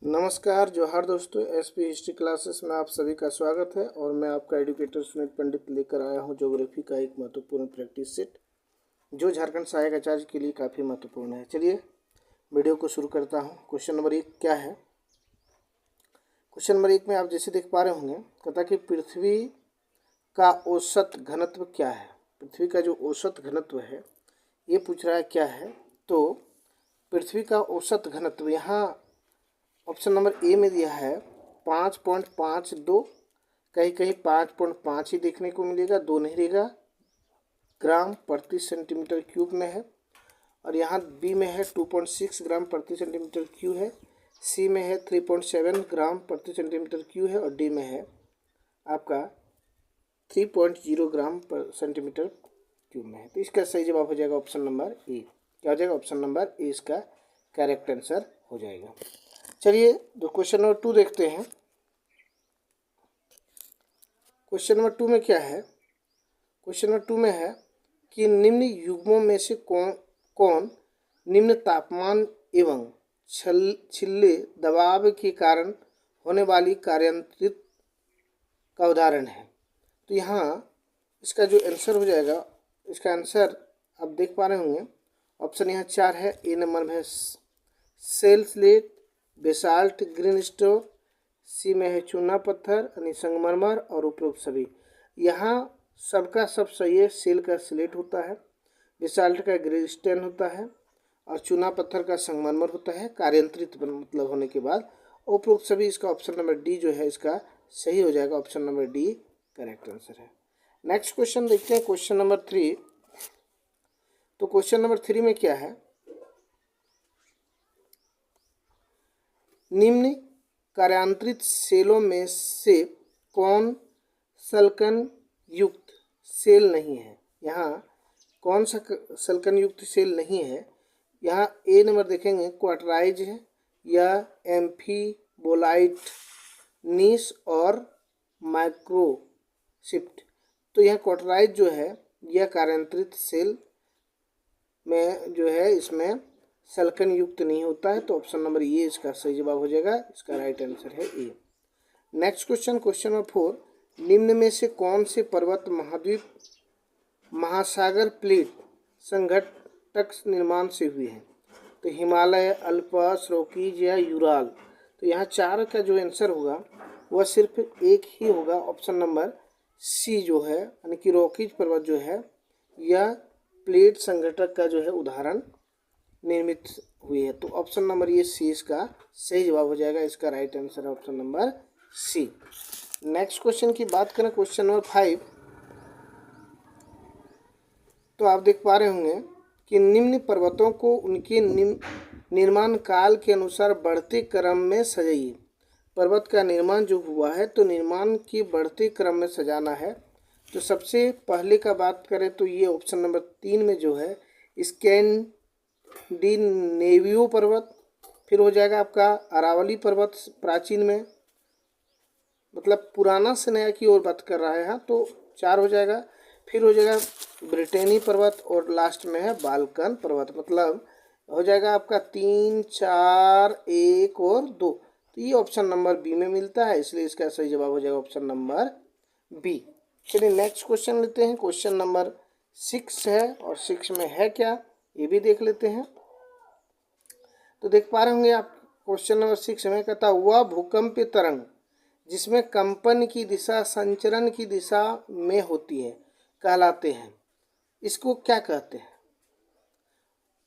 नमस्कार, जोहार दोस्तों। एसपी हिस्ट्री क्लासेस में आप सभी का स्वागत है और मैं आपका एजुकेटर सुनील पंडित लेकर आया हूं ज्योग्राफी का एक महत्वपूर्ण प्रैक्टिस सेट जो झारखंड सहायक आचार्य के लिए काफ़ी महत्वपूर्ण है। चलिए वीडियो को शुरू करता हूं। क्वेश्चन नंबर 1 क्या है? क्वेश्चन नंबर 1 में आप जैसे देख पा रहे होंगे, कहता कि पृथ्वी का औसत घनत्व क्या है। पृथ्वी का जो औसत घनत्व है ये पूछ रहा है क्या है। तो पृथ्वी का औसत घनत्व यहाँ ऑप्शन नंबर ए में दिया है 5.52, कहीं कहीं 5.5 ही देखने को मिलेगा, 2 नहीं रहेगा, ग्राम प्रति सेंटीमीटर क्यूब में है। और यहाँ बी में है 2.6 ग्राम प्रति सेंटीमीटर क्यूब है, सी में है 3.7 ग्राम प्रति सेंटीमीटर क्यूब है और डी में है आपका 3.0 ग्राम पर सेंटीमीटर क्यूब में है। तो इसका सही जवाब हो जाएगा ऑप्शन नंबर ए। क्या हो जाएगा? ऑप्शन नंबर ए इसका करेक्ट आंसर हो जाएगा। चलिए तो क्वेश्चन नंबर 2 देखते हैं। क्वेश्चन नंबर 2 में क्या है? क्वेश्चन नंबर 2 में है कि निम्न युग्मों में से कौन निम्न तापमान एवं छिल्ले दबाव के कारण होने वाली कार्यान्वित का उदाहरण है। तो यहाँ इसका जो आंसर हो जाएगा, इसका आंसर आप देख पा रहे होंगे। ऑप्शन यहाँ 4 है। ए नंबर में है shale slate, basalt, green stone, C में है चूना पत्थर यानी संगमरमर और उपरोक्त सभी। यहाँ सबका सब सही है। सेल का स्लेट होता है, बेसाल्ट का ग्रीन स्टोन होता है और चूना पत्थर का संगमरमर होता है कार्यान्तरित मतलब होने के बाद। उपरोक्त सभी इसका ऑप्शन नंबर डी जो है इसका सही हो जाएगा। Option number D correct answer है। नेक्स्ट क्वेश्चन देखते हैं, क्वेश्चन नंबर 3। तो क्वेश्चन नंबर 3 में क्या है? निम्न कार्यान्तरित सेलों में से कौन सल्कन युक्त सेल नहीं है? यहाँ कौन सा सल्कन युक्त सेल नहीं है? यहाँ ए नंबर देखेंगे क्वार्टराइज है या एम्फीबोलाइट, नीस और माइक्रोशिफ्ट। तो यह क्वार्टराइज जो है यह कार्यान्तरित सेल में जो है इसमें सल्कन युक्त नहीं होता है। तो ऑप्शन नंबर ए इसका सही जवाब हो जाएगा। इसका राइट आंसर है A. Next question, question number 4। निम्न में से कौन से पर्वत महाद्वीप महासागर प्लेट संघटक निर्माण से हुए हैं? तो हिमालय, अल्पस, रॉकीज या यूराल। तो यहाँ 4 का जो आंसर होगा वह सिर्फ एक ही होगा। ऑप्शन नंबर सी जो है यानी कि रॉकीज पर्वत जो है यह प्लेट संघटक का जो है उदाहरण निर्मित हुई है। तो ऑप्शन नंबर ये सी इसका सही जवाब हो जाएगा। इसका राइट आंसर है option number C. Next question की बात करें, क्वेश्चन नंबर 5। तो आप देख पा रहे होंगे कि निम्न पर्वतों को उनके निर्माण काल के अनुसार बढ़ते क्रम में सजाइए। पर्वत का निर्माण जो हुआ है तो निर्माण के बढ़ते क्रम में सजाना है। तो सबसे पहले का बात करें तो ये ऑप्शन नंबर 3 में जो है स्कैंडिनेवियो पर्वत, फिर हो जाएगा आपका अरावली पर्वत प्राचीन में, मतलब पुराना से नया की ओर बात कर रहा है यहाँ, तो 4 हो जाएगा। फिर हो जाएगा ब्रिटेनी पर्वत और लास्ट में है बाल्कन पर्वत, मतलब हो जाएगा आपका 3, 4, 1 और 2। तो ये ऑप्शन नंबर बी में मिलता है, इसलिए इसका सही जवाब हो जाएगा ऑप्शन नंबर बी। चलिए नेक्स्ट क्वेश्चन लेते हैं। क्वेश्चन नंबर 6 है और 6 में है क्या ये भी देख लेते हैं। तो देख पा रहे होंगे आप क्वेश्चन नंबर 6 में कहता हुआ भूकंपीय तरंग जिसमें कंपन की दिशा संचरण की दिशा में होती है कहलाते हैं। इसको क्या कहते हैं?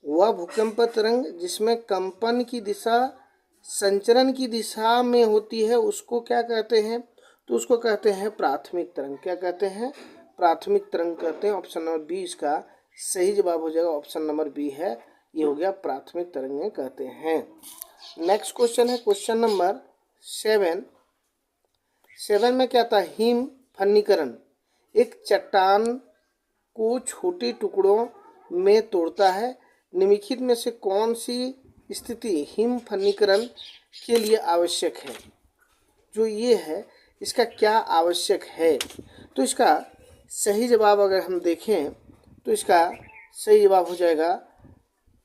वह भूकंपीय तरंग जिसमें कंपन की दिशा संचरण की दिशा में होती है उसको क्या कहते हैं? तो उसको कहते हैं प्राथमिक तरंग। क्या कहते हैं? प्राथमिक तरंग कहते हैं। ऑप्शन नंबर बी इसका सही जवाब हो जाएगा। ऑप्शन नंबर बी है, ये हो गया प्राथमिक तरंगें कहते हैं। नेक्स्ट क्वेश्चन है क्वेश्चन नंबर 7। 7 में क्या था? हिम फन्नीकरण एक चट्टान को छोटे टुकड़ों में तोड़ता है। निम्नलिखित में से कौन सी स्थिति हिम फन्नीकरण के लिए आवश्यक है? जो ये है इसका क्या आवश्यक है? तो इसका सही जवाब अगर हम देखें तो इसका सही जवाब हो जाएगा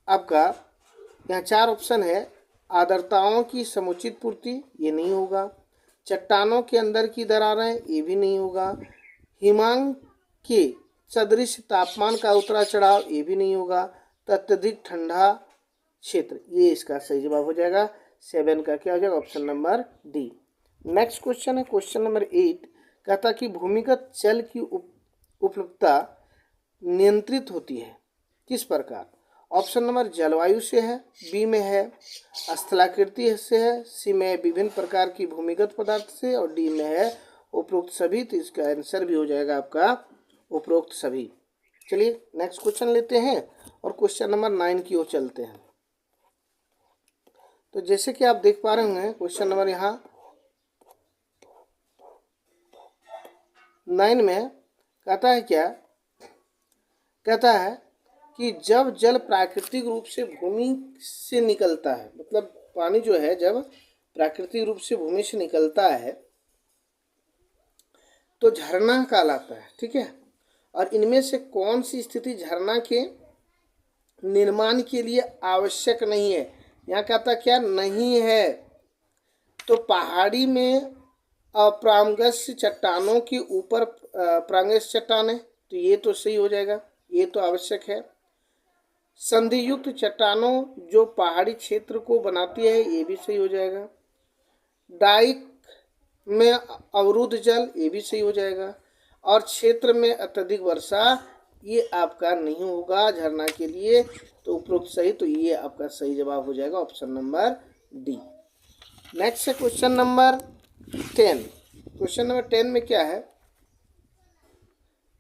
आपका, यहाँ 4 ऑप्शन है। आर्द्रताओं की समुचित पूर्ति, ये नहीं होगा। चट्टानों के अंदर की दरारें, ये भी नहीं होगा। हिमांक के सदृश तापमान का उतरा चढ़ाव, ये भी नहीं होगा। अत्यधिक ठंडा क्षेत्र, ये इसका सही जवाब हो जाएगा। 7 का क्या हो जाएगा, option number D. Next question है क्वेश्चन नंबर 8, कहता कि भूमिगत जल की उपलब्धता नियंत्रित होती है किस प्रकार। ऑप्शन नंबर जलवायु से है, बी में है स्थलाकृति से है, सी में है विभिन्न प्रकार की भूमिगत पदार्थ से, और डी में है उपरोक्त सभी। तो इसका आंसर भी हो जाएगा आपका उपरोक्त सभी। चलिए नेक्स्ट क्वेश्चन लेते हैं और क्वेश्चन नंबर 9 की ओर चलते हैं। तो जैसे कि आप देख पा रहे होंगे क्वेश्चन नंबर यहाँ 9 में कहता है क्या, कहता है कि जब जल प्राकृतिक रूप से भूमि से निकलता है, मतलब पानी जो है जब प्राकृतिक रूप से भूमि से निकलता है तो झरना कहलाता है, ठीक है। और इनमें से कौन सी स्थिति झरना के निर्माण के लिए आवश्यक नहीं है। यहाँ कहता क्या नहीं है, तो पहाड़ी में अपरागस्य चट्टानों के ऊपर परागस्य चट्टानें, तो ये तो सही हो जाएगा, ये तो आवश्यक है। संधियुक्त चट्टानों जो पहाड़ी क्षेत्र को बनाती है, ये भी सही हो जाएगा। डाइक में अवरुद्ध जल, ये भी सही हो जाएगा। और क्षेत्र में अत्यधिक वर्षा, ये आपका नहीं होगा झरना के लिए, तो उपरोक्त सही, तो ये आपका सही जवाब हो जाएगा ऑप्शन नंबर डी। नेक्स्ट है क्वेश्चन नंबर 10। क्वेश्चन नंबर 10 में क्या है,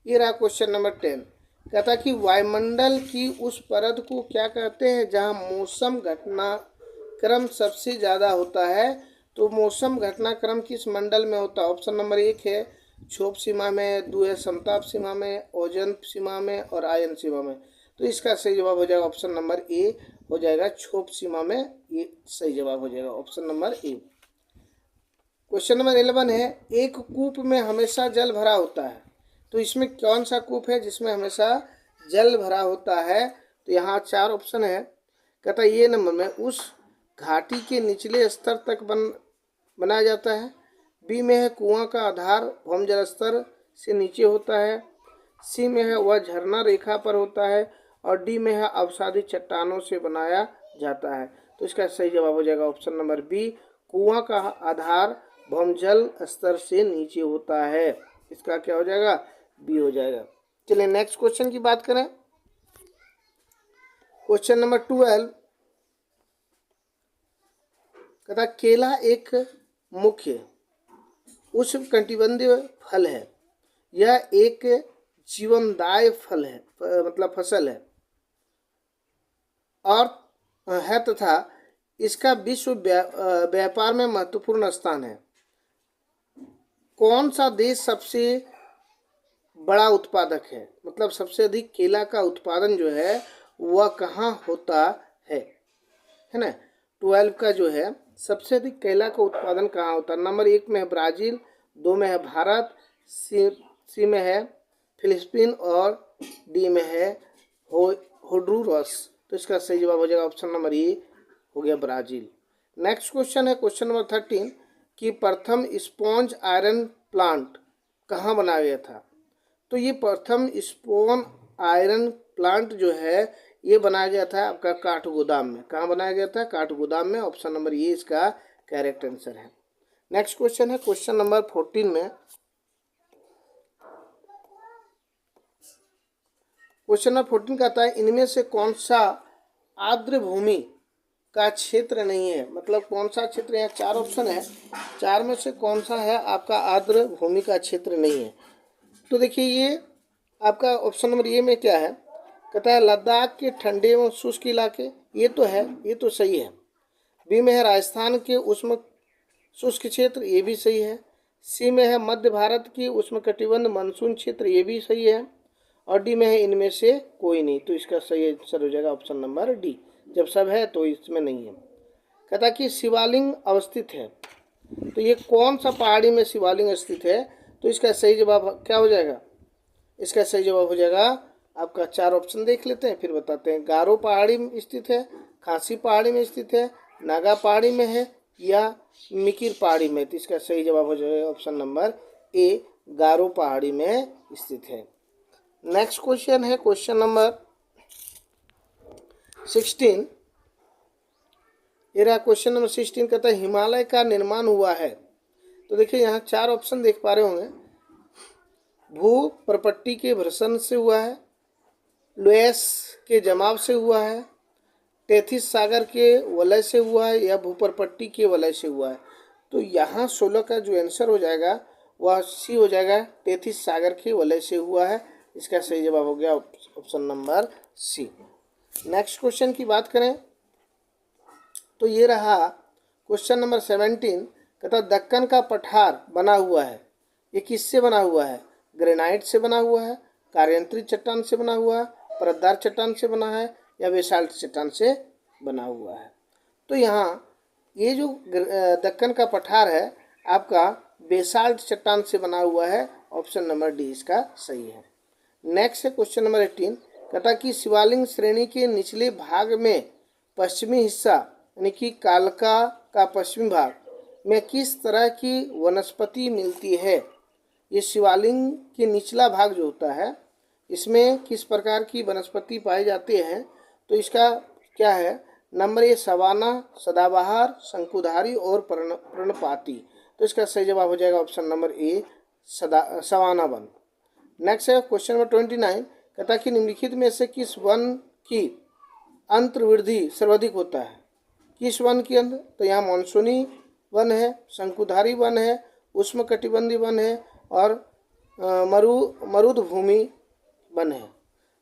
ये रहा क्वेश्चन नंबर 10। कहता कि वायुमंडल की उस परत को क्या कहते हैं जहां मौसम घटनाक्रम सबसे ज़्यादा होता है। तो मौसम घटनाक्रम किस मंडल में होता है। ऑप्शन नंबर 1 है क्षोभ सीमा में, 2 है समताप सीमा में, ओजोन सीमा में, और आयन सीमा में। तो इसका सही जवाब हो जाएगा ऑप्शन नंबर ए हो जाएगा, क्षोभ सीमा में, ये सही जवाब हो जाएगा ऑप्शन नंबर ए। क्वेश्चन नंबर 11 है, एक कूप में हमेशा जल भरा होता है। तो इसमें कौन सा कूप है जिसमें हमेशा जल भरा होता है। तो यहाँ 4 ऑप्शन है। कहता ये नंबर में उस घाटी के निचले स्तर तक बनाया जाता है। बी में है कुआं का आधार भौम जल स्तर से नीचे होता है। सी में है वह झरना रेखा पर होता है, और डी में है अवसादी चट्टानों से बनाया जाता है। तो इसका सही जवाब हो जाएगा ऑप्शन नंबर बी, कुआं का आधार भौमजल स्तर से नीचे होता है। इसका क्या हो जाएगा, बी हो जाएगा। चलिए नेक्स्ट क्वेश्चन की बात करें। क्वेश्चन नंबर 12 कहता केला एक मुख्य उष्णकटिबंधीय फल है। यह एक जीवनदायी फल है, मतलब फसल है और है, तथा इसका विश्व व्यापार में महत्वपूर्ण स्थान है। कौन सा देश सबसे बड़ा उत्पादक है, मतलब सबसे अधिक केला का उत्पादन जो है वह कहाँ होता है ना। 12 का जो है सबसे अधिक केला का उत्पादन कहाँ होता है। नंबर 1 में है ब्राज़ील, 2 में है भारत, सी में है फिलिपीन, और डी में है होंडुरास। तो इसका सही जवाब हो जाएगा ऑप्शन नंबर ए हो गया ब्राज़ील। नेक्स्ट क्वेश्चन है क्वेश्चन नंबर 13 कि प्रथम स्पॉन्ज आयरन प्लांट कहाँ बनाया गया था। तो ये प्रथम स्पॉन आयरन प्लांट जो है ये बनाया गया था आपका काठगोदाम में। कहाँ बनाया गया था, काठगोदाम में। ऑप्शन नंबर ये इसका करेक्ट आंसर है। नेक्स्ट क्वेश्चन है क्वेश्चन नंबर 14 में। क्वेश्चन नंबर 14 कहता है इनमें से कौन सा आर्द्र भूमि का क्षेत्र नहीं है, मतलब कौन सा क्षेत्र, यहाँ 4 ऑप्शन है, 4 में से कौन सा है आपका आर्द्र भूमि का क्षेत्र नहीं है। तो देखिए ये आपका ऑप्शन नंबर ए में क्या है, कहता है लद्दाख के ठंडे एवं शुष्क इलाके, ये तो है, ये तो सही है। बी में है राजस्थान के उष्ण शुष्क क्षेत्र, ये भी सही है। सी में है मध्य भारत की उष्णकटिबंध मानसून क्षेत्र, ये भी सही है। और डी में है इनमें से कोई नहीं। तो इसका सही आंसर हो जाएगा ऑप्शन नंबर डी, जब सब है तो इसमें नहीं है। कहता कि शिवालिंग अवस्थित है, तो ये कौन सा पहाड़ी में शिवालिंग स्थित है। तो इसका सही जवाब क्या हो जाएगा, इसका सही जवाब हो जाएगा आपका 4 ऑप्शन देख लेते हैं फिर बताते हैं। गारो पहाड़ी में स्थित है, खासी पहाड़ी में स्थित है, नागा पहाड़ी में है या मिकिर पहाड़ी में। तो इसका सही जवाब हो जाएगा ऑप्शन नंबर ए, गारो पहाड़ी में स्थित है। नेक्स्ट क्वेश्चन है क्वेश्चन नंबर 16। ये रहा क्वेश्चन नंबर 16, कहता है हिमालय का निर्माण हुआ है। तो देखिए यहाँ 4 ऑप्शन देख पा रहे होंगे। भू प्रपट्टी के भ्रसन से हुआ है, लोएस के जमाव से हुआ है, टेथिस सागर के वलय से हुआ है या भूप्रपट्टी के वलय से हुआ है। तो यहाँ 16 का जो आंसर हो जाएगा वह सी हो जाएगा, टेथिस सागर के वलय से हुआ है। इसका सही जवाब हो गया option number C. Next question की बात करें तो ये रहा क्वेश्चन नंबर 17, कहता दक्कन का पठार बना हुआ है, ये किससे बना हुआ है? ग्रेनाइट से बना हुआ है, कार्यांतरित चट्टान से बना हुआ है, परतदार चट्टान से बना है या बेसाल्ट चट्टान से बना हुआ है। तो यहाँ ये जो दक्कन का पठार है आपका बेसाल्ट चट्टान से बना हुआ है। ऑप्शन नंबर डी इसका सही है। नेक्स्ट है क्वेश्चन नंबर 18, कहता कि शिवालिक श्रेणी के निचले भाग में पश्चिमी हिस्सा यानी कि कालका का पश्चिमी भाग में किस तरह की वनस्पति मिलती है? ये शिवालिक के निचला भाग जो होता है इसमें किस प्रकार की वनस्पति पाई जाती है? तो इसका क्या है? नंबर ए सवाना, सदाबहार, शंकुधारी और पर्णपाती। तो इसका सही जवाब हो जाएगा ऑप्शन नंबर ए, सवाना वन। नेक्स्ट है क्वेश्चन नंबर 29, कहता कि निम्नलिखित में से किस वन की अंतर्वृद्धि सर्वाधिक होता है? किस वन की अंत? तो यहाँ मानसूनी वन है, शंकुधारी वन है, उष्णकटिबंधीय वन है और मरुदभूमि वन है।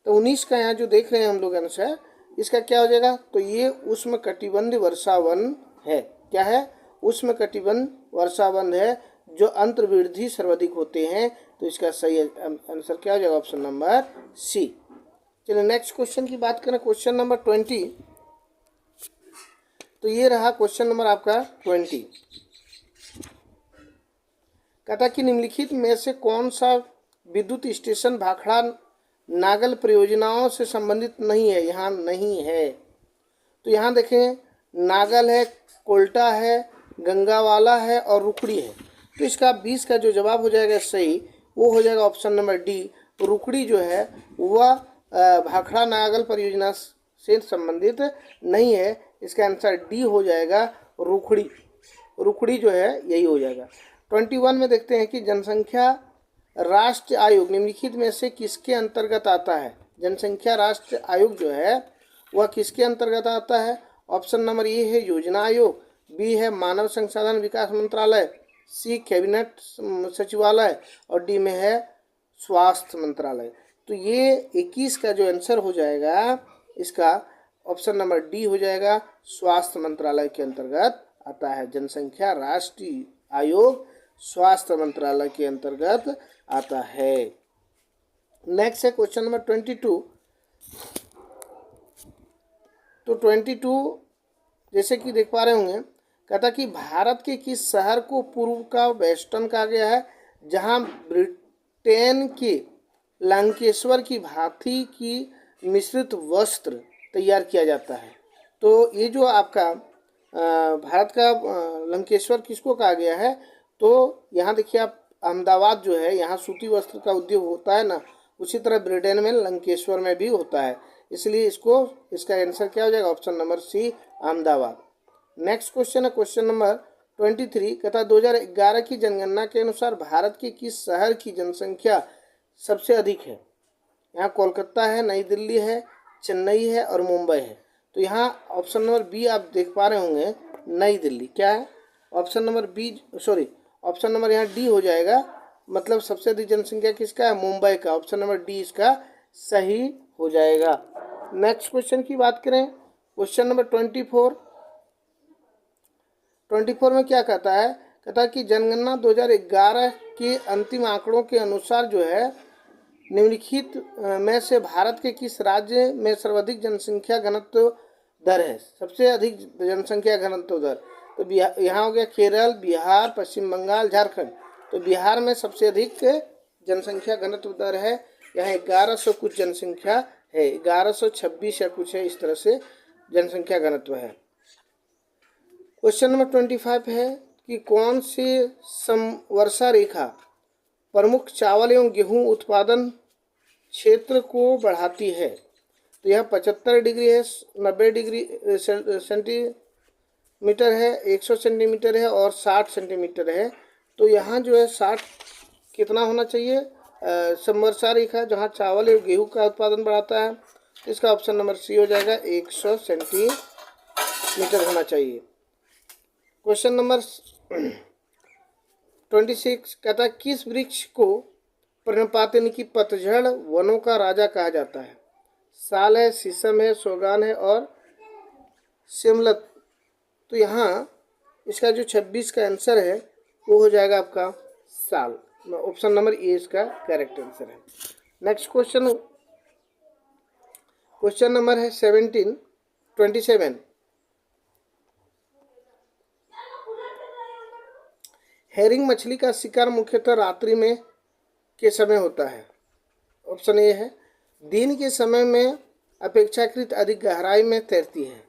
तो 19 का यहाँ जो देख रहे हैं हम लोग आंसर, इसका क्या हो जाएगा? तो ये उष्णकटिबंधीय वर्षा वन है। क्या है? उष्णकटिबंधीय वर्षा वन है जो अंतर्वृद्धि सर्वाधिक होते हैं। तो इसका सही आंसर क्या हो जाएगा? Option number C. चलिए नेक्स्ट क्वेश्चन की बात करें, क्वेश्चन नंबर 20। तो ये रहा क्वेश्चन नंबर आपका 20, कहता कि निम्नलिखित में से कौन सा विद्युत स्टेशन भाखड़ा नागल परियोजनाओं से संबंधित नहीं है? यहाँ नहीं है। तो यहाँ देखें, नागल है, कोल्टा है, गंगावाला है और रुकड़ी है। तो इसका 20 का जो जवाब हो जाएगा सही वो हो जाएगा ऑप्शन नंबर डी। रुकड़ी जो है वह भाखड़ा नागल परियोजना से संबंधित नहीं है। इसका आंसर डी हो जाएगा, रुकड़ी। रुकड़ी जो है यही हो जाएगा। 21 में देखते हैं कि जनसंख्या राष्ट्र आयोग निम्नलिखित में से किसके अंतर्गत आता है? जनसंख्या राष्ट्र आयोग जो है वह किसके अंतर्गत आता है? ऑप्शन नंबर ए है योजना आयोग, बी है मानव संसाधन विकास मंत्रालय, सी कैबिनेट सचिवालय और डी में है स्वास्थ्य मंत्रालय। तो ये 21 का जो आंसर हो जाएगा इसका ऑप्शन नंबर डी हो जाएगा, स्वास्थ्य मंत्रालय के अंतर्गत आता है। जनसंख्या राष्ट्रीय आयोग स्वास्थ्य मंत्रालय के अंतर्गत आता है। नेक्स्ट है क्वेश्चन नंबर 22। तो 22 जैसे कि देख पा रहे होंगे, कहता कि भारत के किस शहर को पूर्व का वेस्टर्न कहा गया है जहां ब्रिटेन के लंकेश्वर की भांति की मिश्रित वस्त्र तैयार किया जाता है। तो ये जो आपका भारत का लंकेश्वर किसको कहा गया है? तो यहाँ देखिए आप, अहमदाबाद जो है यहाँ सूती वस्त्र का उद्योग होता है ना, उसी तरह ब्रिटेन में लंकेश्वर में भी होता है। इसलिए इसका आंसर क्या हो जाएगा? Option number C, Ahmedabad. Next question है क्वेश्चन नंबर 23, कहता 2011 की जनगणना के अनुसार भारत के किस शहर की जनसंख्या सबसे अधिक है? यहाँ कोलकाता है, नई दिल्ली है, चेन्नई है और मुंबई है। तो यहाँ ऑप्शन नंबर बी आप देख पा रहे होंगे, नई दिल्ली। क्या है? Option number B, sorry option number यहाँ डी हो जाएगा, मतलब सबसे अधिक जनसंख्या किसका है? मुंबई का। ऑप्शन नंबर डी इसका सही हो जाएगा। नेक्स्ट क्वेश्चन की बात करें, क्वेश्चन नंबर 24 में क्या कहता है? कहता है कि जनगणना 2011 के अंतिम आंकड़ों के अनुसार जो है निम्नलिखित में से भारत के किस राज्य में सर्वाधिक जनसंख्या घनत्व दर है? सबसे अधिक जनसंख्या घनत्व दर। तो यहाँ हो गया केरल, बिहार, पश्चिम बंगाल, झारखंड। तो बिहार में सबसे अधिक जनसंख्या घनत्व दर है यहाँ 1100 कुछ जनसंख्या है, 1126 या कुछ है, इस तरह से जनसंख्या घनत्व है। क्वेश्चन नंबर 25 है कि कौन सी समवर्षा रेखा प्रमुख चावल एवं गेहूं उत्पादन क्षेत्र को बढ़ाती है। तो यहाँ 75 डिग्री है, 90 डिग्री सेंटीमीटर है, 100 सेंटीमीटर है और 60 सेंटीमीटर है। तो यहाँ जो है 60 कितना होना चाहिए, समवर्षा रेखा जहाँ चावल एवं गेहूं का उत्पादन बढ़ाता है। तो इसका ऑप्शन नंबर सी हो जाएगा, 100 सेंटीमीटर होना चाहिए। क्वेश्चन नंबर 26 कहता है किस वृक्ष को पर्णपात यानी कि पतझड़ वनों का राजा कहा जाता है। साल है, शीशम है, सोगान है और शिमलत। तो यहाँ इसका जो 26 का आंसर है वो हो जाएगा आपका साल। ऑप्शन नंबर ए इसका करेक्ट आंसर है। नेक्स्ट क्वेश्चन नंबर है 27। हेरिंग मछली का शिकार मुख्यतः रात्रि में के समय होता है। ऑप्शन ए है, दिन के समय में अपेक्षाकृत अधिक गहराई में तैरती है।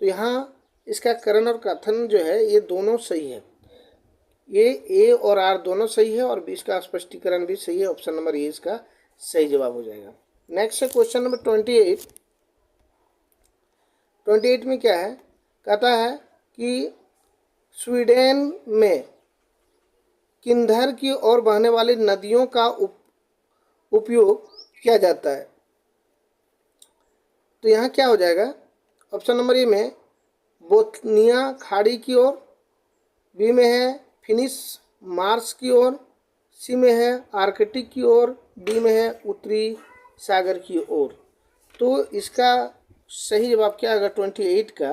तो यहाँ इसका करण और कथन जो है ये दोनों सही है, ये ए और आर दोनों सही है और बी का स्पष्टीकरण भी सही है। ऑप्शन नंबर ए इसका सही जवाब हो जाएगा। नेक्स्ट है क्वेश्चन नंबर 28 में क्या है, कहता है कि स्वीडन में किन्नर की ओर बहने वाली नदियों का उपयोग किया जाता है। तो यहाँ क्या हो जाएगा, ऑप्शन नंबर ए में बोथनिया खाड़ी की ओर, बी में है फिनिश मार्स की ओर, सी में है आर्कटिक की ओर, डी में है उत्तरी सागर की ओर। तो इसका सही जवाब क्या होगा 28 का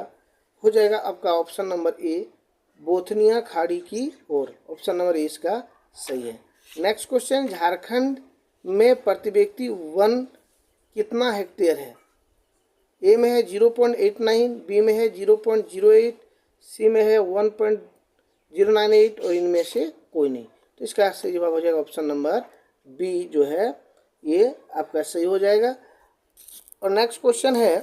हो जाएगा आपका ऑप्शन नंबर ए, बोथनिया खाड़ी की ओर। ऑप्शन नंबर ए इसका सही है। नेक्स्ट क्वेश्चन, झारखंड में प्रति व्यक्ति वन कितना हेक्टेयर है। ए में है 0.89, बी में है 0.08, सी में है 1.098 और इनमें से कोई नहीं। तो इसका सही जवाब हो जाएगा ऑप्शन नंबर बी जो है ये आपका सही हो जाएगा। और नेक्स्ट क्वेश्चन है